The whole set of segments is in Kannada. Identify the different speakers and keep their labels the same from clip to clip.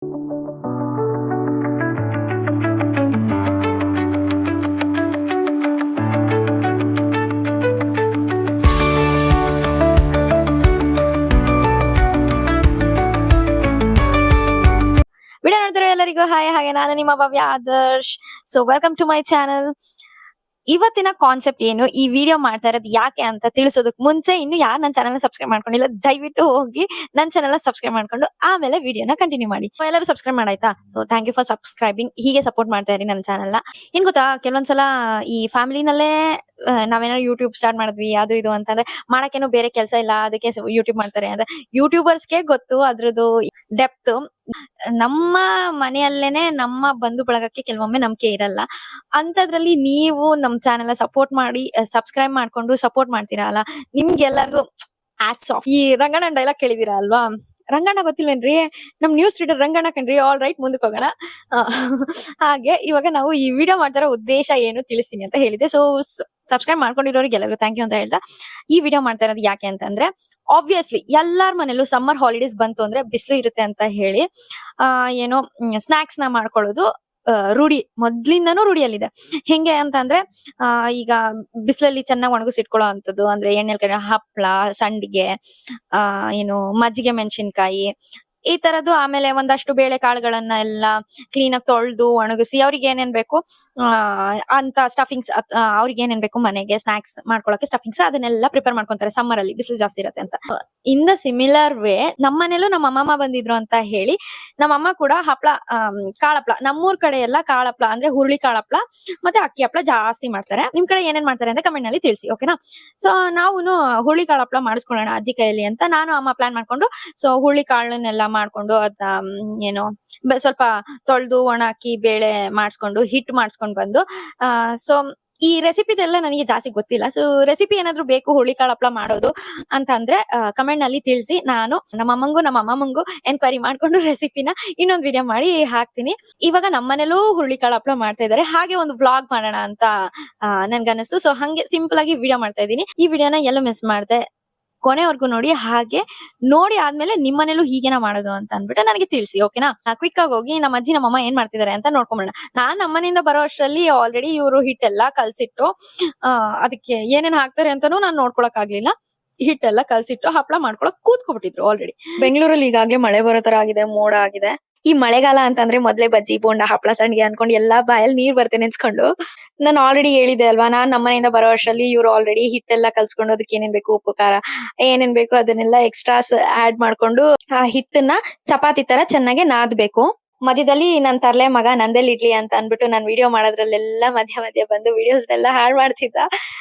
Speaker 1: ವಿಡಿಯೋ ನೋಡ್ತಿರೋ ಎಲ್ಲರಿಗೂ ಹಾಗೆ ನಾನು ನಿಮ್ಮ Bhavya Adarsh. So welcome to my channel. ಇವತ್ತಿನ ಕಾನ್ಸೆಪ್ಟ್ ಏನು, ಈ ವಿಡಿಯೋ ಮಾಡ್ತಾ ಇರೋದು ಯಾಕೆ ಅಂತ ತಿಳಿಸೋದಕ್ಕೆ ಮುಂಚೆ ಇನ್ನು ಯಾರು ನನ್ನ ಚಾನಲ್ ಸಬ್ಸ್ಕ್ರೈಬ್ ಮಾಡ್ಕೊಂಡಿಲ್ಲ ದಯವಿಟ್ಟು ಹೋಗಿ ನನ್ನ ಚಾನಲ್ ಸಬ್ಸ್ಕ್ರೈಬ್ ಮಾಡ್ಕೊಂಡು ಆಮೇಲೆ ವಿಡಿಯೋನ ಕಂಟಿನ್ಯೂ ಮಾಡಿ. ಎಲ್ಲರೂ ಸಬ್ಸ್ಕ್ರೈಬ್ ಮಾಡಾಯ್ತಾ? So thank you for subscribing. ಹೀಗೆ ಸಪೋರ್ಟ್ ಮಾಡ್ತಾ ಇರಿ ನನ್ನ ಚಾನಲ್ ನ. ಏನ್ ಗೊತ್ತಾ, ಕೆಲವೊಂದ್ಸಲ ಈ ಫ್ಯಾಮಿಲಿನಲ್ಲೇ ನಾವೇನಾದ್ರು ಯೂಟ್ಯೂಬ್ ಸ್ಟಾರ್ಟ್ ಮಾಡಿದ್ವಿ ಅದು ಇದು ಅಂತಂದ್ರೆ ಮಾಡಕ್ಕೇನೋ ಬೇರೆ ಕೆಲಸ ಇಲ್ಲ, ಅದಕ್ಕೆ ಯೂಟ್ಯೂಬ್ ಮಾಡ್ತಾರೆ ಅಂತ ಯೂಟ್ಯೂಬರ್ಸ್ಗೆ ಗೊತ್ತು ಅದ್ರದ್ದು ಡೆಪ್ತ್. ನಮ್ಮ ಮನೆಯಲ್ಲೇನೆ ನಮ್ಮ ಬಂಧು ಬಳಗಕ್ಕೆ ಕೆಲವೊಮ್ಮೆ ನಂಬಿಕೆ ಇರಲ್ಲ. ಅಂತದ್ರಲ್ಲಿ ನೀವು ನಮ್ ಚಾನೆಲ್ ಸಪೋರ್ಟ್ ಮಾಡಿ ಸಬ್ಸ್ಕ್ರೈಬ್ ಮಾಡ್ಕೊಂಡು ಸಪೋರ್ಟ್ ಮಾಡ್ತೀರಾ ಅಲ್ಲ, ನಿಮ್ಗೆಲ್ಲರಿಗೂ ಹ್ಯಾಟ್ಸ್ ಆಫ್. ಈ ರಂಗಣ್ಣ ಡೈಲಾಗ್ ಕೇಳಿದೀರಾ ಅಲ್ವಾ? ರಂಗಣ್ಣ ಗೊತ್ತಿಲ್ವೇನ್ರಿ? ನಮ್ ನ್ಯೂಸ್ ರೀಡರ್ ರಂಗಣ್ಣ ಕಣ್ರಿ. ಆಲ್ ರೈಟ್, ಮುಂದಕ್ಕೆ ಹೋಗೋಣ. ಹಾಗೆ ಇವಾಗ ನಾವು ಈ ವಿಡಿಯೋ ಮಾಡ್ತಾರೋ ಉದ್ದೇಶ ಏನು ತಿಳಿಸ್ತೀನಿ ಅಂತ ಹೇಳಿದೆ. ಸೊ ಸಬ್ಸ್ಕ್ರೈಬ್ ಮಾಡ್ಕೊಂಡಿರೋರಿಗೆ ಎಲ್ಲರಿಗೂ ಥ್ಯಾಂಕ್ ಯು ಅಂತ ಹೇಳ್ತಾ ಈ ವಿಡಿಯೋ ಮಾಡ್ತಾ ಇರೋದು ಯಾಕೆ ಅಂತಂದ್ರೆ, ಆಬ್ವಿಯಸ್ಲಿ ಎಲ್ಲಾರ ಮನೇಲೂ ಸಮ್ಮರ್ ಹಾಲಿಡೇಸ್ ಬಂತು ಅಂದ್ರೆ ಬಿಸಿಲು ಇರುತ್ತೆ ಅಂತ ಹೇಳಿ ಏನೋ ಸ್ನಾಕ್ಸ್ ನ ಮಾಡ್ಕೊಳ್ಳೋದು ರೂಢಿ, ಮೊದ್ಲಿಂದನೂ ರೂಢಿಯಲ್ಲಿದೆ. ಹೆಂಗೆ ಅಂತಂದ್ರೆ ಈಗ ಬಿಸಿಲಲ್ಲಿ ಚೆನ್ನಾಗಿ ಒಣಗಿಸಿಟ್ಕೊಳ್ಳೋ ಅಂತದ್ದು ಅಂದ್ರೆ ಎಣ್ಣೆಲ್ ಹಪ್ಳ, ಸಂಡಿಗೆ, ಏನು ಮಜ್ಜಿಗೆ ಮೆಣಸಿನ್ಕಾಯಿ ಈ ತರದ್ದು. ಆಮೇಲೆ ಒಂದಷ್ಟು ಬೇಳೆ ಕಾಳುಗಳನ್ನ ಎಲ್ಲ ಕ್ಲೀನ್ ಆಗಿ ತೊಳೆದು ಒಣಗಿಸಿ ಅವ್ರಿಗೆ ಏನೇನ್ ಬೇಕು ಅಂತ ಸ್ಟಫಿಂಗ್ಸ್, ಅವ್ರಿಗೆ ಏನೇನ್ ಬೇಕು ಮನೆಗೆ ಸ್ನಾಕ್ಸ್ ಮಾಡ್ಕೊಳಕ್ಕೆ ಸ್ಟಫಿಂಗ್ಸ್ ಅದನ್ನೆಲ್ಲ ಪ್ರಿಪೇರ್ ಮಾಡ್ಕೊಂತಾರೆ ಸಮ್ಮರ್ ಅಲ್ಲಿ ಬಿಸಿಲು ಜಾಸ್ತಿ ಇರತ್ತೆ ಅಂತ. ಇನ್ ದ ಸಿಮಿಲರ್ ವೇ ನಮ್ಮ ಮನೇಲೂ ನಮ್ಮ ಅಮ್ಮಮ್ಮ ಬಂದಿದ್ರು ಅಂತ ಹೇಳಿ ನಮ್ಮಮ್ಮ ಕೂಡ ಹಪ್ಳ, ಕಾಳಪ್ಳ, ನಮ್ಮೂರ್ ಕಡೆ ಎಲ್ಲ ಕಾಳಪ್ಳ ಅಂದ್ರೆ ಹುರುಳಿ ಕಾಳಪ್ಳ ಮತ್ತೆ ಅಕ್ಕಿ ಹಪ್ಳ ಜಾಸ್ತಿ ಮಾಡ್ತಾರೆ. ನಿಮ್ ಕಡೆ ಏನೇನ್ ಮಾಡ್ತಾರೆ ಅಂತ ಕಮೆಂಟ್ ನಲ್ಲಿ ತಿಳಿಸಿ, ಓಕೆನಾ? ಸೊ ನಾವು ಹುರುಳಿ ಕಾಳಪ್ಳ ಮಾಡಿಸ್ಕೊಳ್ಳೋಣ ಅಜ್ಜಿ ಕೈಯಲ್ಲಿ ಅಂತ ನಾನು ಅಮ್ಮ ಪ್ಲಾನ್ ಮಾಡ್ಕೊಂಡು, ಸೊ ಹುರುಳಿ ಕಾಳನ್ನೆಲ್ಲ ಮಾಡ್ಕೊಂಡು ಅದನ್ನ ಏನೋ ಸ್ವಲ್ಪ ತೊಳೆದು ಒಣ ಹಾಕಿ ಬೇಳೆ ಮಾಡಿಸ್ಕೊಂಡು ಹಿಟ್ಟು ಮಾಡಿಸ್ಕೊಂಡ್ ಬಂದು ಸೊ ಈ ರೆಸಿಪಿದೆಲ್ಲ ನನಗೆ ಜಾಸ್ತಿ ಗೊತ್ತಿಲ್ಲ. ಸೊ ರೆಸಿಪಿ ಏನಾದ್ರು ಬೇಕು ಹುರುಳಿ ಕಾಳು ಹಪ್ಳ ಮಾಡೋದು ಅಂತ ಅಂದ್ರೆ ಕಮೆಂಟ್ ನಲ್ಲಿ ತಿಳಿಸಿ. ನಾನು ನಮ್ಮ ಅಮ್ಮಂಗೂ ನಮ್ಮ ಅಮ್ಮಮ್ಮಂಗೂ ಎನ್ಕ್ವೈರಿ ಮಾಡ್ಕೊಂಡು ರೆಸಿಪಿನ ಇನ್ನೊಂದು ವಿಡಿಯೋ ಮಾಡಿ ಹಾಕ್ತೀನಿ. ಇವಾಗ ನಮ್ಮನೇಲೂ ಹುರುಳಿ ಕಾಳು ಹಪ್ಳ ಮಾಡ್ತಾ ಇದಾರೆ, ಹಾಗೆ ಒಂದು ವ್ಲಾಗ್ ಮಾಡೋಣ ಅಂತ ನನ್ಗನ್ನಿಸ್ತು. ಸೊ ಹಂಗೆ ಸಿಂಪಲ್ ಆಗಿ ವಿಡಿಯೋ ಮಾಡ್ತಾ ಇದೀನಿ. ಈ ವಿಡಿಯೋನ ಎಲ್ಲೂ ಮಿಸ್ ಮಾಡ್ದೆ ಕೊನೆವರೆಗೂ ನೋಡಿ. ಹಾಗೆ ನೋಡಿ ಆದ್ಮೇಲೆ ನಿಮ್ಮನೇಲೂ ಹೀಗೇನ ಮಾಡೋದು ಅಂತ ಅಂದ್ಬಿಟ್ಟು ನನಗೆ ತಿಳಿಸಿ, ಓಕೆನಾ? ಕ್ವಿಕ್ ಆಗಿ ಹೋಗಿ ನಮ್ಮ ಅಜ್ಜಿ ನಮ್ಮಮ್ಮ ಏನ್ ಮಾಡ್ತಿದಾರೆ ಅಂತ ನೋಡ್ಕೊಂಬೋಣ. ನಾನ್ ನಮ್ಮನೆಯಿಂದ ಬರೋ ಅಷ್ಟರಲ್ಲಿ ಆಲ್ರೆಡಿ ಇವರು ಹಿಟ್ಟೆಲ್ಲ ಕಲ್ಸಿಟ್ಟು ಅದಕ್ಕೆ ಏನೇನ್ ಹಾಕ್ತಾರೆ ಅಂತಾನು ನಾನ್ ನೋಡ್ಕೊಳಕ್ ಆಗ್ಲಿಲ್ಲ. ಹಿಟ್ಟೆಲ್ಲ ಕಲ್ಸಿಟ್ಟು ಹಪ್ಳ ಮಾಡ್ಕೊಳಕ್ ಕೂತ್ಕೊಬಿಟ್ಟಿದ್ರು ಆಲ್ರೆಡಿ. ಬೆಂಗಳೂರಲ್ಲಿ ಈಗಾಗ್ಲೇ ಮಳೆ ಬರೋ ತರ ಆಗಿದೆ, ಮೋಡ ಆಗಿದೆ. ಈ ಮಳೆಗಾಲ ಅಂತಂದ್ರೆ ಮೊದ್ಲೇ ಬಜ್ಜಿ ಬೋಂಡ ಹಪ್ಳ ಸಂಡಿಗೆ ಅನ್ಕೊಂಡು ಎಲ್ಲಾ ಬಾಯಲ್ಲಿ ನೀರ್ ಬರ್ತೇ ನೆನ್ಸ್ಕೊಂಡು. ನಾನು ಆಲ್ರೆಡಿ ಹೇಳಿದೆ ಅಲ್ವಾ, ನಾನ್ ನಮ್ಮನೆಯಿಂದ ಬರೋ ಅಷ್ಟರಲ್ಲಿ ಇವ್ರು ಆಲ್ರೆಡಿ ಹಿಟ್ಟೆಲ್ಲ ಕಲ್ಸ್ಕೊಂಡು ಅದಕ್ಕೆ ಏನೇನ್ ಬೇಕು ಉಪ್ಪು ಖಾರ ಏನೇನ್ ಬೇಕು ಅದನ್ನೆಲ್ಲ ಎಕ್ಸ್ಟ್ರಾಸ್ ಆಡ್ ಮಾಡ್ಕೊಂಡು ಆ ಹಿಟ್ಟನ್ನ ಚಪಾತಿ ತರ ಚೆನ್ನಾಗಿ ನಾದ್ಬೇಕು. ಮಧ್ಯದಲ್ಲಿ ನನ್ ತರ್ಲೆ ಮಗ ನಂದೆಲ್ ಇಡ್ಲಿ ಅಂತ ಅನ್ಬಿಟ್ಟು ನಾನ್ ವಿಡಿಯೋ ಮಾಡೋದ್ರಲ್ಲೆಲ್ಲ ಮಧ್ಯ ಬಂದು ವಿಡಿಯೋಸ್ ನೆಲ್ಲ ಹಾಳ್ ಮಾಡ್ತಿದ್ದ.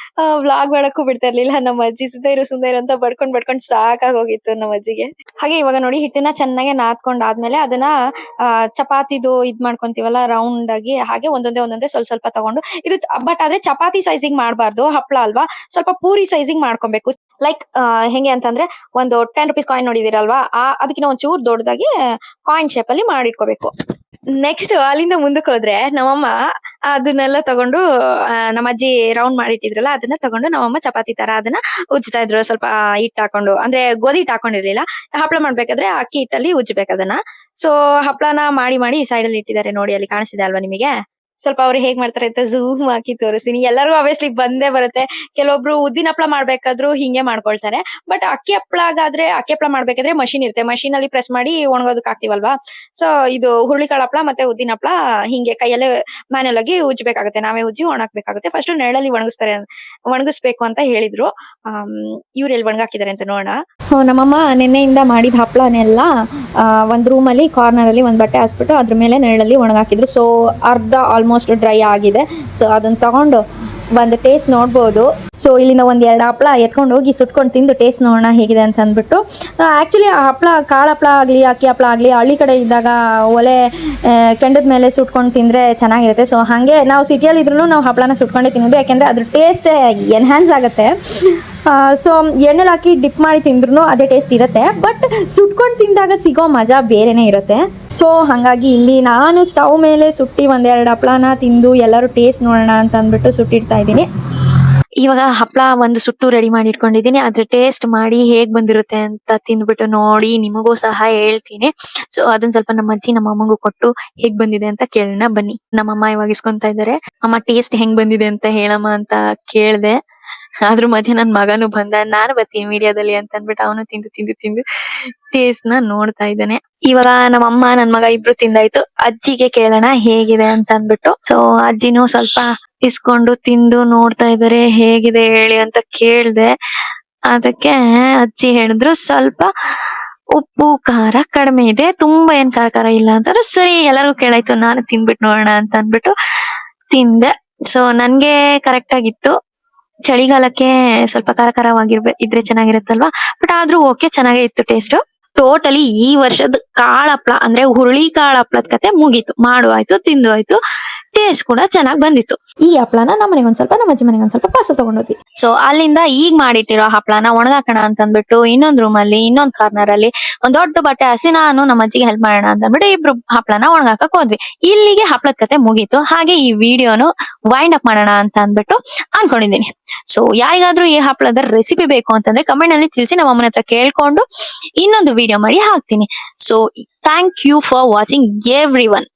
Speaker 1: ವ್ಲಾಗ್ ಮಾಡಕ್ಕೂ ಬಿಡ್ತಾ ಇರ್ಲಿಲ್ಲ. ನಮ್ಮ ಅಜ್ಜಿ ಸುಂದರ ಅಂತ ಬಡ್ಕೊಂಡ್ ಸಾಕಾಗಿ ಹೋಗಿತ್ತು ನಮ್ಮ ಅಜ್ಜಿಗೆ. ಹಾಗೆ ಇವಾಗ ನೋಡಿ ಹಿಟ್ಟನ್ನ ಚೆನ್ನಾಗಿ ನಾದ್ಕೊಂಡ್ ಆದ್ಮೇಲೆ ಅದನ್ನ ಚಪಾತಿದು ಇದ್ ಮಾಡ್ಕೊಂತೀವಲ್ಲ ರೌಂಡ್ ಆಗಿ, ಹಾಗೆ ಒಂದೊಂದೇ ಸ್ವಲ್ಪ ತಗೊಂಡು ಇದು ಬಟ್ ಆದ್ರೆ ಚಪಾತಿ ಸೈಜಿಂಗ್ ಮಾಡ್ಬಾರ್ದು, ಹಪ್ಳ ಅಲ್ವಾ, ಸ್ವಲ್ಪ ಪೂರಿ ಸೈಜಿಂಗ್ ಮಾಡ್ಕೊಬೇಕು. ಲೈಕ್ ಹೆಂಗೆ ಅಂತಂದ್ರೆ ಒಂದು 10 ರೂಪೀಸ್ ಕಾಯಿನ್ ನೋಡಿದಿರಲ್ವಾ, ಅದಕ್ಕಿಂತ ಒಂಚೂರು ದೊಡ್ಡದಾಗಿ ಕಾಯಿನ್ ಶೇಪ್ ಅಲ್ಲಿ ಮಾಡಿಟ್ಕೋಬೇಕು. ನೆಕ್ಸ್ಟ್ ಅಲ್ಲಿಂದ ಮುಂದಕ್ಕೆ ಹೋದ್ರೆ ನಮ್ಮಮ್ಮ ಅದನ್ನೆಲ್ಲ ತಗೊಂಡು ನಮ್ಮ ಅಜ್ಜಿ ರೌಂಡ್ ಮಾಡಿಟ್ಟಿದ್ರಲ್ಲ ಅದನ್ನ ತಗೊಂಡು ನಮ್ಮಮ್ಮ ಚಪಾತಿ ತರ ಅದನ್ನ ಉಜ್ತಾ ಇದ್ರು. ಸ್ವಲ್ಪ ಹಿಟ್ಟು ಹಾಕೊಂಡು, ಅಂದ್ರೆ ಗೋಧಿ ಹಿಟ್ಟು ಹಾಕೊಂಡಿರ್ಲಿಲ್ಲ. ಹಪ್ಳ ಮಾಡ್ಬೇಕಾದ್ರೆ ಅಕ್ಕಿ ಹಿಟ್ಟಲ್ಲಿ ಉಜ್ಬೇಕು ಅದನ್ನ. ಸೊ ಹಪ್ಳನ ಮಾಡಿ ಸೈಡ್ ಅಲ್ಲಿ ಇಟ್ಟಿದ್ದಾರೆ ನೋಡಿ, ಅಲ್ಲಿ ಕಾಣಿಸ್ತಿದೆ ಅಲ್ವಾ ನಿಮಗೆ? ಸ್ವಲ್ಪ ಅವ್ರು ಹೇಗ್ ಮಾಡ್ತಾರೆ ಅಂತ ಝೂಮ್ ಹಾಕಿ ತೋರಿಸ್ತೀನಿ. ಎಲ್ಲರಿಗೂ ಆಬ್ವಿಯಸ್ಲಿ ಬಂದೇ ಬರುತ್ತೆ. ಕೆಲವೊಬ್ರು ಉದ್ದಿನ ಹಪ್ಳ ಮಾಡ್ಬೇಕಾದ್ರು ಹಿಂಗೆ ಮಾಡ್ಕೊಳ್ತಾರೆ. ಬಟ್ ಅಕ್ಕಿ ಹಪ್ಳ ಮಾಡ್ಬೇಕಾದ್ರೆ ಮಷಿನ್ ಇರುತ್ತೆ, ಮಷೀನ್ ಅಲ್ಲಿ ಪ್ರೆಸ್ ಮಾಡಿ ಒಣಗೋದಕ್ ಹಾಕ್ತಿವಲ್ವಾ. ಸೊ ಇದು ಹುರುಳಿಕಾಳು ಹಪ್ಳ ಮತ್ತೆ ಉದ್ದಿನ ಹಪ್ಳ ಹಿಂಗೆ ಕೈಯಲ್ಲೇ ಮ್ಯಾನ್ಯಲ್ ಆಗಿ ಉಜ್ಬೇಕಾಗುತ್ತೆ, ನಾವೇ ಉಜ್ಜಿ ಒಣಗ್ಬೇಕಾಗುತ್ತೆ. ಫಸ್ಟ್ ನೆರಳಲ್ಲಿ ಒಣಗಿಸ್ಬೇಕು ಅಂತ ಹೇಳಿದ್ರು. ಇವ್ರು ಎಲ್ಲಿ ಒಣಗಾಕಿದ್ದಾರೆ ಅಂತ ನೋಡೋಣ. ನಮ್ಮಮ್ಮ ನಿನ್ನೆಯಿಂದ ಮಾಡಿದ ಹಪ್ಳನೆಲ್ಲ ಒಂದ್ ರೂಮ್ ಅಲ್ಲಿ ಕಾರ್ನರ್ ಅಲ್ಲಿ ಒಂದ್ ಬಟ್ಟೆ ಹಾಸ್ಬಿಟ್ಟು ಅದ್ರ ಮೇಲೆ ನೆರಳಲ್ಲಿ ಒಣಗಾಕಿದ್ರು. ಸೊ ಅರ್ಧ ಆಲ್ಮೋಸ್ಟ್ ಡ್ರೈ ಆಗಿದೆ. ಸೊ ಅದನ್ನ ತಗೊಂಡು ಒಂದು ಟೇಸ್ಟ್ ನೋಡ್ಬೋದು. ಸೊ ಇಲ್ಲಿಂದ ಒಂದ್ 2 ಹಪ್ಳ ಎತ್ಕೊಂಡು ಹೋಗಿ ಸುಟ್ಕೊಂಡು ತಿಂದು ಟೇಸ್ಟ್ ನೋಡೋಣ ಹೇಗಿದೆ ಅಂತ ಅಂದ್ಬಿಟ್ಟು. ಆಕ್ಚುಲಿ ಹಪ್ಳ ಕಾಳು ಹಪ್ಳ ಆಗ್ಲಿ ಅಕ್ಕಿ ಹಪ್ಳ ಆಗ್ಲಿ ಹಳ್ಳಿ ಕಡೆ ಇದ್ದಾಗ ಒಲೆ ಕೆಂಡದ ಮೇಲೆ ಸುಟ್ಕೊಂಡು ತಿಂದ್ರೆ ಚೆನ್ನಾಗಿರುತ್ತೆ. ಸೊ ಹಾಗೆ ನಾವು ಸಿಟಿಯಲ್ಲಿ ಇದ್ರೂ ನಾವು ಹಪ್ಳನ ಸುಟ್ಕೊಂಡೇ ತಿನ್ನೋದು, ಯಾಕೆಂದ್ರೆ ಅದ್ರ ಟೇಸ್ಟ್ ಎನ್ಹ್ಯಾನ್ಸ್ ಆಗುತ್ತೆ. ಸೊ ಎಣ್ಣೆಲಿ ಹಾಕಿ ಡಿಪ್ ಮಾಡಿ ತಿಂದ್ರು ಅದೇ ಟೇಸ್ಟ್ ಇರುತ್ತೆ, ಬಟ್ ಸುಟ್ಕೊಂಡು ತಿಂದಾಗ ಸಿಗೋ ಮಜಾ ಬೇರೆನೆ ಇರುತ್ತೆ. ಸೊ ಹಾಗಾಗಿ ಇಲ್ಲಿ ನಾನು ಸ್ಟವ್ ಮೇಲೆ ಸುಟ್ಟಿ 1-2 ಹಪ್ಳನ ತಿಂದು ಎಲ್ಲರೂ ಟೇಸ್ಟ್ ನೋಡೋಣ ಅಂತ ಅಂದ್ಬಿಟ್ಟು ಸುಟ್ಟಿಡ್ತಾ ಇದ್ದೀನಿ. ಇವಾಗ ಹಪ್ಳ ಒಂದು ಸುಟ್ಟು ರೆಡಿ ಮಾಡಿ ಇಟ್ಕೊಂಡಿದೀನಿ. ಅದ್ರ ಟೇಸ್ಟ್ ಮಾಡಿ ಹೇಗ್ ಬಂದಿರುತ್ತೆ ಅಂತ ತಿಂದ್ಬಿಟ್ಟು ನೋಡಿ ನಿಮಗೂ ಸಹ ಹೇಳ್ತೀನಿ. ಸೊ ಅದನ್ನ ಸ್ವಲ್ಪ ನಮ್ಮ ಅಜ್ಜಿ ನಮ್ಮ ಅಮ್ಮಂಗೂ ಕೊಟ್ಟು ಹೇಗ್ ಬಂದಿದೆ ಅಂತ ಕೇಳೋಣ ಬನ್ನಿ. ನಮ್ಮಮ್ಮ ಇವಾಗ ಇಸ್ಕೊಂತಾ ಇದಾರೆ. ಅಮ್ಮ ಟೇಸ್ಟ್ ಹೆಂಗ್ ಬಂದಿದೆ ಅಂತ ಹೇಳಮ್ಮ ಅಂತ ಕೇಳ್ದೆ. ಅದ್ರ ಮಧ್ಯೆ ನನ್ ಮಗನು ಬಂದ, ನಾನು ಬರ್ತೀನಿ ವಿಡಿಯೋದಲ್ಲಿ ಅಂತ ಅಂದ್ಬಿಟ್ಟು ಅವನು ತಿಂದು ಟೇಸ್ಟ್ ನ ನೋಡ್ತಾ ಇದ್ದಾನೆ. ಇವಾಗ ನಮ್ಮ ಅಮ್ಮ ನನ್ ಮಗ ಇಬ್ರು ತಿಂದಾಯ್ತು. ಅಜ್ಜಿಗೆ ಕೇಳೋಣ ಹೇಗಿದೆ ಅಂತ ಅಂದ್ಬಿಟ್ಟು. ಸೊ ಅಜ್ಜಿನೂ ಸ್ವಲ್ಪ ಇಸ್ಕೊಂಡು ತಿಂದು ನೋಡ್ತಾ ಇದಾರೆ, ಹೇಗಿದೆ ಹೇಳಿ ಅಂತ ಕೇಳ್ದೆ. ಅದಕ್ಕೆ ಅಜ್ಜಿ ಹೇಳಿದ್ರು ಸ್ವಲ್ಪ ಉಪ್ಪು ಖಾರ ಕಡಿಮೆ ಇದೆ, ತುಂಬಾ ಏನ್ ಖಾರ ಇಲ್ಲ ಅಂತಾರೆ. ಸರಿ ಎಲ್ಲರಿಗೂ ಕೇಳಾಯ್ತು, ನಾನು ತಿಂದ್ಬಿಟ್ಟು ನೋಡೋಣ ಅಂತ ಅಂದ್ಬಿಟ್ಟು ತಿಂದೆ. ಸೊ ನನ್ಗೆ ಕರೆಕ್ಟ್ ಆಗಿತ್ತು. ಚಳಿಗಾಲಕ್ಕೆ ಸ್ವಲ್ಪ ಇದ್ರೆ ಚೆನ್ನಾಗಿರುತ್ತಲ್ವಾ. ಬಟ್ ಆದ್ರೂ ಓಕೆ, ಚೆನ್ನಾಗೇ ಇತ್ತು ಟೇಸ್ಟ್. ಟೋಟಲಿ ಈ ವರ್ಷದ ಕಾಳ್ ಹಪ್ಳ ಅಂದ್ರೆ ಹುರುಳಿ ಕಾಳ್ ಹಪ್ಳದ ಕತೆ ಮುಗೀತು. ಆಯ್ತು, ತಿಂದು ಆಯ್ತು, ಟೇಸ್ಟ್ ಕೂಡ ಚೆನ್ನಾಗ್ ಬಂದಿತ್ತು. ಈ ಹಪ್ಳನ ನಮ್ಮ ಮನೆಗೆ ಒಂದ್ ಸ್ವಲ್ಪ, ನಮ್ಮ ಅಜ್ಜಿ ಮನೆಗೆ ಒಂದ್ ಸ್ವಲ್ಪ ಪಾರ್ಸಲ್ ತಗೊಂಡೋದ್ವಿ. ಸೊ ಅಲ್ಲಿಂದ ಈಗ ಮಾಡಿಟ್ಟಿರೋ ಹಪ್ಳನ ಒಣಗಾಕೋಣ ಅಂತ ಅಂದ್ಬಿಟ್ಟು ಇನ್ನೊಂದ್ ರೂಮ್ ಅಲ್ಲಿ, ಇನ್ನೊಂದ್ ಕಾರ್ನರ್ ಅಲ್ಲಿ ಒಂದ್ ದೊಡ್ಡ ಬಟ್ಟೆ ಹಾಸಿ ನಾನು ನಮ್ಮ ಅಜ್ಜಿಗೆ ಹೆಲ್ಪ್ ಮಾಡೋಣ ಅಂತ ಅಂದ್ಬಿಟ್ಟು ಇಬ್ರು ಹಪ್ಳನ ಒಣಗಾಕಕ್ ಹೋದ್ವಿ. ಇಲ್ಲಿಗೆ ಹಪ್ಳದ ಕತೆ ಮುಗೀತು. ಹಾಗೆ ಈ ವಿಡಿಯೋನು ವೈಂಡ್ ಅಪ್ ಮಾಡೋಣ ಅಂತ ಅಂದ್ಬಿಟ್ಟು ಅನ್ಕೊಂಡಿದ್ದೀನಿ. ಸೊ ಯಾರಿಗಾದ್ರೂ ಈ ಹಪ್ಳದ ರೆಸಿಪಿ ಬೇಕು ಅಂತಂದ್ರೆ ಕಮೆಂಟ್ ನಲ್ಲಿ ತಿಳಿಸಿ, ನಮ್ಮ ಅಮ್ಮನ ಹತ್ರ ಕೇಳ್ಕೊಂಡು ಇನ್ನೊಂದು ವಿಡಿಯೋ ಮಾಡಿ ಹಾಕ್ತೀನಿ. So thank you for watching every one.